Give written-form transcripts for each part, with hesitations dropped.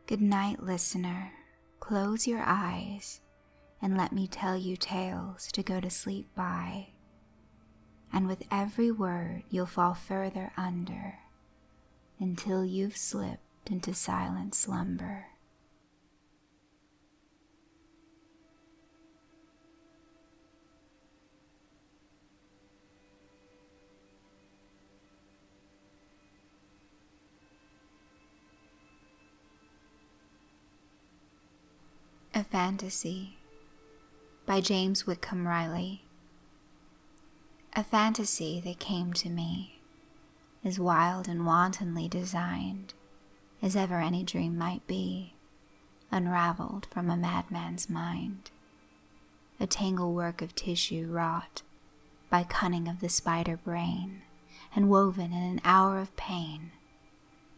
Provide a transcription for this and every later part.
Good night, listener. Close your eyes and let me tell you tales to go to sleep by. And with every word you'll fall further under until you've slipped into silent slumber. A Fantasy by James Whitcomb Riley. A fantasy that came to me, as wild and wantonly designed as ever any dream might be, unraveled from a madman's mind. A tangle work of tissue wrought by cunning of the spider brain, and woven in an hour of pain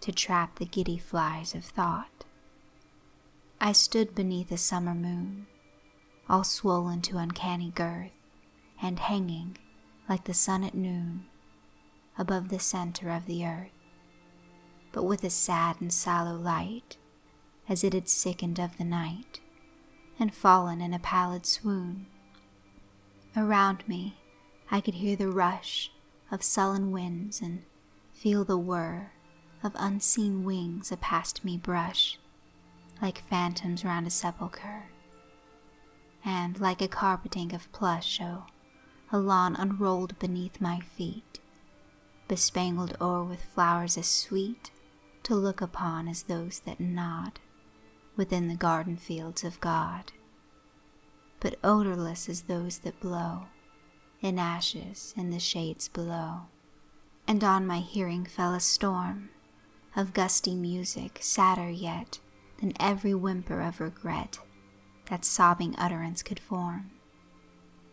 to trap the giddy flies of thought. I stood beneath a summer moon, all swollen to uncanny girth, and hanging, like the sun at noon, above the center of the earth, but with a sad and sallow light, as it had sickened of the night, and fallen in a pallid swoon. Around me I could hear the rush of sullen winds, and feel the whir of unseen wings apast me brush, like phantoms round a sepulchre, and like a carpeting of plush, a lawn unrolled beneath my feet, bespangled o'er with flowers as sweet to look upon as those that nod within the garden fields of God, but odorless as those that blow in ashes in the shades below. And on my hearing fell a storm of gusty music, sadder yet than every whimper of regret that sobbing utterance could form,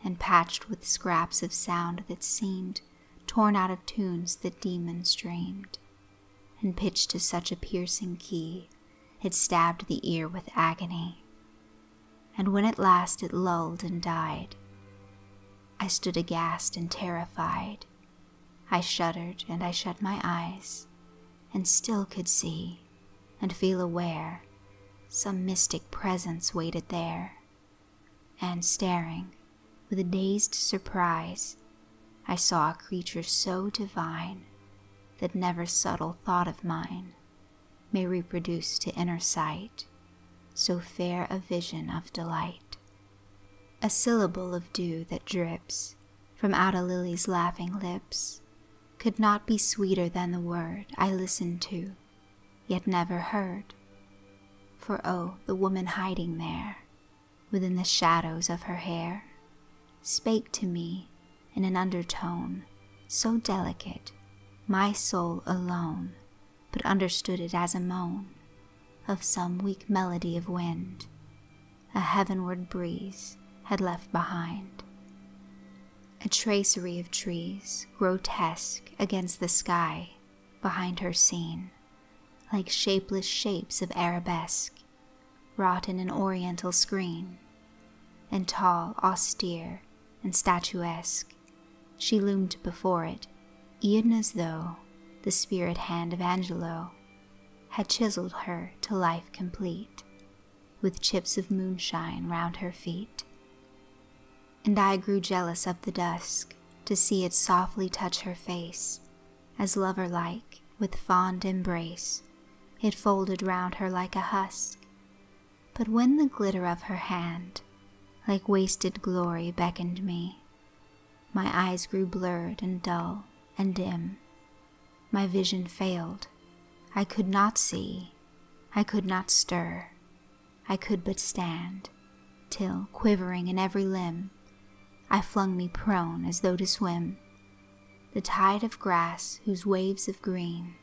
and patched with scraps of sound that seemed torn out of tunes that demons dreamed, and pitched to such a piercing key it stabbed the ear with agony. And when at last it lulled and died, I stood aghast and terrified. I shuddered and I shut my eyes, and still could see and feel aware some mystic presence waited there, and staring with a dazed surprise, I saw a creature so divine that never subtle thought of mine may reproduce to inner sight so fair a vision of delight. A syllable of dew that drips from out a lily's laughing lips could not be sweeter than the word I listened to, yet never heard. For oh, the woman hiding there, within the shadows of her hair, spake to me in an undertone so delicate, my soul alone but understood it as a moan of some weak melody of wind a heavenward breeze had left behind. A tracery of trees, grotesque against the sky behind her scene, like shapeless shapes of arabesque, wrought in an oriental screen, and tall, austere, and statuesque, she loomed before it, e'en as though the spirit hand of Angelo had chiseled her to life complete, with chips of moonshine round her feet. And I grew jealous of the dusk, to see it softly touch her face, as lover-like, with fond embrace, it folded round her like a husk. But when the glitter of her hand, like wasted glory, beckoned me, my eyes grew blurred and dull and dim. My vision failed. I could not see. I could not stir. I could but stand, till, quivering in every limb, I flung me prone as though to swim. The tide of grass whose waves of green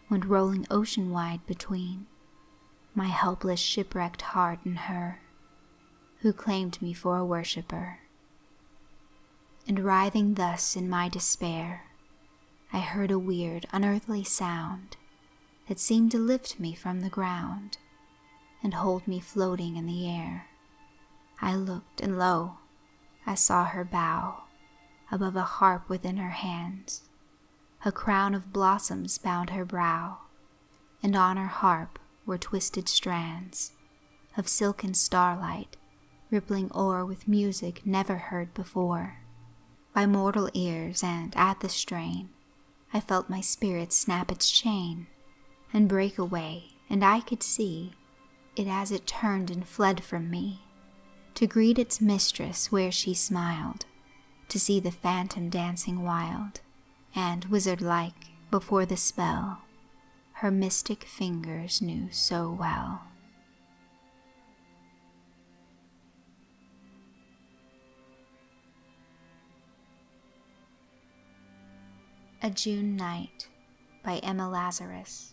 went rolling ocean-wide between my helpless shipwrecked heart and her, who claimed me for a worshipper. And writhing thus in my despair, I heard a weird, unearthly sound that seemed to lift me from the ground and hold me floating in the air. I looked, and lo, I saw her bow above a harp within her hands. A crown of blossoms bound her brow, and on her harp were twisted strands of silken starlight, rippling o'er with music never heard before by mortal ears, and at the strain I felt my spirit snap its chain and break away, and I could see it as it turned and fled from me, to greet its mistress where she smiled, to see the phantom dancing wild, and wizard-like before the spell her mystic fingers knew so well. A June Night by Emma Lazarus.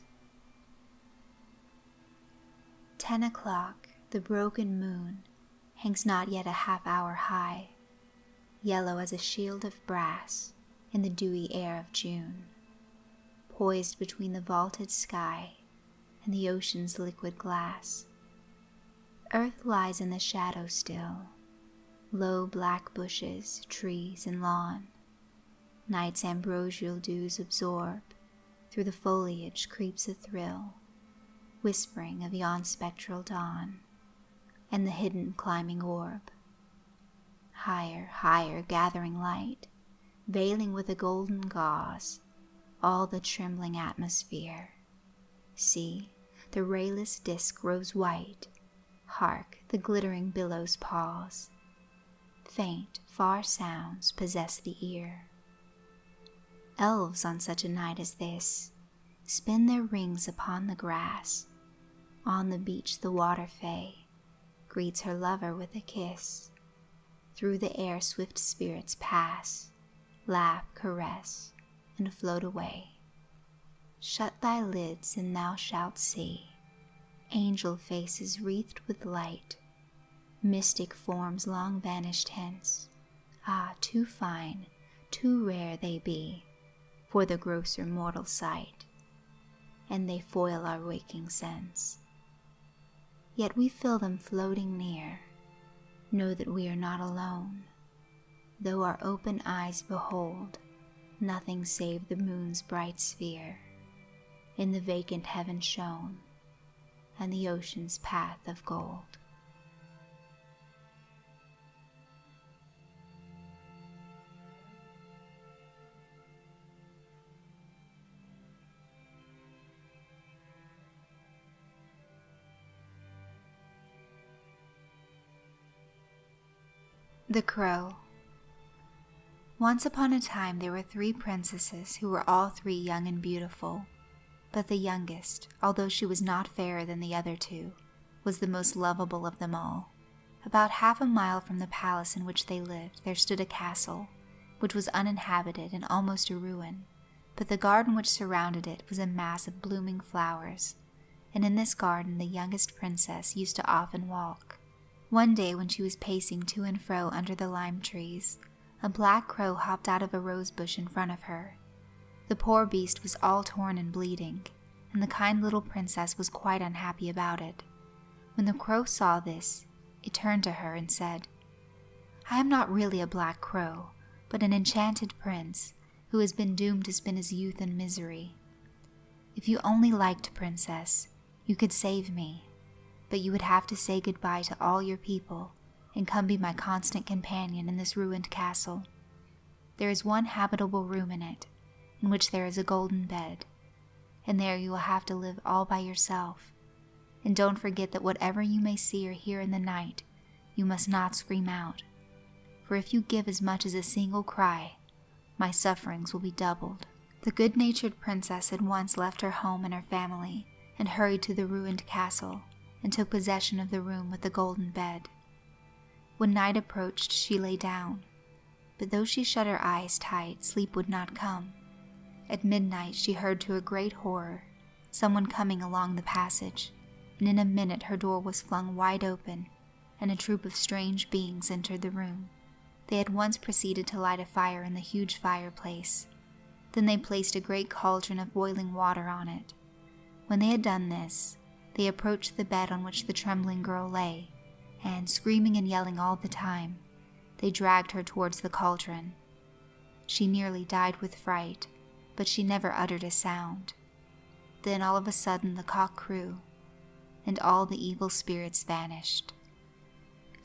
10 o'clock, the broken moon hangs not yet a half-hour high, yellow as a shield of brass in the dewy air of June, poised between the vaulted sky and the ocean's liquid glass. Earth lies in the shadow still, low black bushes, trees, and lawn. Night's ambrosial dews absorb, through the foliage creeps a thrill, whispering of yon spectral dawn, and the hidden climbing orb. Higher, higher gathering light, veiling with a golden gauze all the trembling atmosphere. See, the rayless disk grows white, hark, the glittering billows pause. Faint, far sounds possess the ear. Elves on such a night as this spin their rings upon the grass. On the beach the water fay greets her lover with a kiss. Through the air swift spirits pass, laugh, caress, and float away. Shut thy lids and thou shalt see angel faces wreathed with light, mystic forms long vanished hence. Ah, too fine, too rare they be for the grosser mortal sight, and they foil our waking sense. Yet we feel them floating near, know that we are not alone, though our open eyes behold nothing save the moon's bright sphere, in the vacant heaven shone, and the ocean's path of gold. The Crow. Once upon a time there were 3 princesses who were all 3 young and beautiful, but the youngest, although she was not fairer than the other 2, was the most lovable of them all. About half a mile from the palace in which they lived there stood a castle, which was uninhabited and almost a ruin, but the garden which surrounded it was a mass of blooming flowers, and in this garden the youngest princess used to often walk. One day when she was pacing to and fro under the lime trees, a black crow hopped out of a rose bush in front of her. The poor beast was all torn and bleeding, and the kind little princess was quite unhappy about it. When the crow saw this, it turned to her and said, "I am not really a black crow, but an enchanted prince who has been doomed to spend his youth in misery. If you only liked, princess, you could save me, but you would have to say goodbye to all your people and come be my constant companion in this ruined castle. There is one habitable room in it, in which there is a golden bed, and there you will have to live all by yourself. And don't forget that whatever you may see or hear in the night, you must not scream out, for if you give as much as a single cry, my sufferings will be doubled." The good-natured princess at once left her home and her family and hurried to the ruined castle and took possession of the room with the golden bed. When night approached, she lay down, but though she shut her eyes tight, sleep would not come. At midnight she heard to her great horror someone coming along the passage, and in a minute her door was flung wide open, and a troop of strange beings entered the room. They at once proceeded to light a fire in the huge fireplace. Then they placed a great cauldron of boiling water on it. When they had done this, they approached the bed on which the trembling girl lay, and, screaming and yelling all the time, they dragged her towards the cauldron. She nearly died with fright, but she never uttered a sound. Then all of a sudden the cock crew, and all the evil spirits vanished.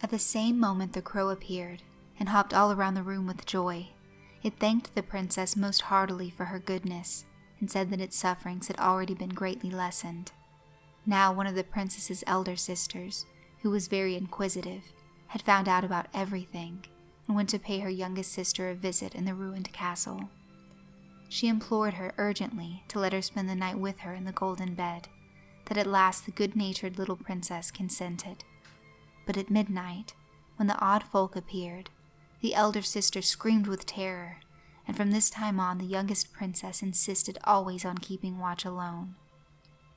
At the same moment the crow appeared, and hopped all around the room with joy. It thanked the princess most heartily for her goodness, and said that its sufferings had already been greatly lessened. Now one of the princess's elder sisters, who was very inquisitive, had found out about everything, and went to pay her youngest sister a visit in the ruined castle. She implored her urgently to let her spend the night with her in the golden bed, that at last the good-natured little princess consented. But at midnight, when the odd folk appeared, the elder sister screamed with terror, and from this time on the youngest princess insisted always on keeping watch alone.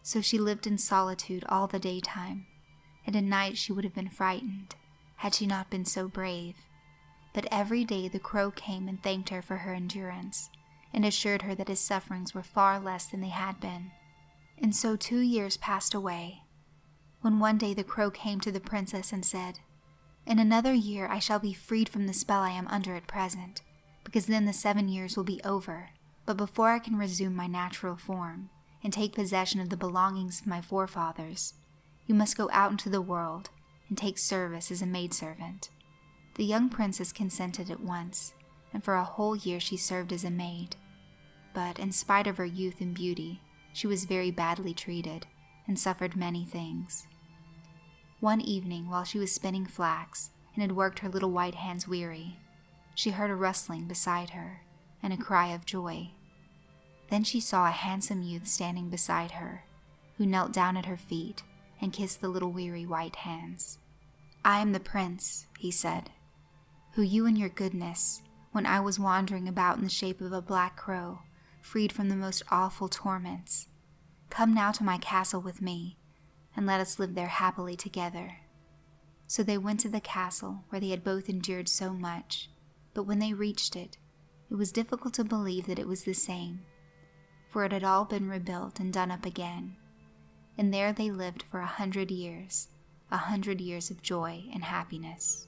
So she lived in solitude all the daytime, and at night she would have been frightened, had she not been so brave. But every day the crow came and thanked her for her endurance, and assured her that his sufferings were far less than they had been. And so 2 years passed away, when one day the crow came to the princess and said, "In another year I shall be freed from the spell I am under at present, because then the 7 years will be over. But before I can resume my natural form, and take possession of the belongings of my forefathers, you must go out into the world, and take service as a maidservant." The young princess consented at once, and for a whole year she served as a maid. But in spite of her youth and beauty, she was very badly treated, and suffered many things. One evening, while she was spinning flax, and had worked her little white hands weary, she heard a rustling beside her, and a cry of joy. Then she saw a handsome youth standing beside her, who knelt down at her feet, and kissed the little weary white hands. "I am the prince," he said, "who you in your goodness, when I was wandering about in the shape of a black crow, freed from the most awful torments. Come now to my castle with me, and let us live there happily together." So they went to the castle where they had both endured so much, but when they reached it, it was difficult to believe that it was the same, for it had all been rebuilt and done up again, and there they lived for 100 years, 100 years of joy and happiness.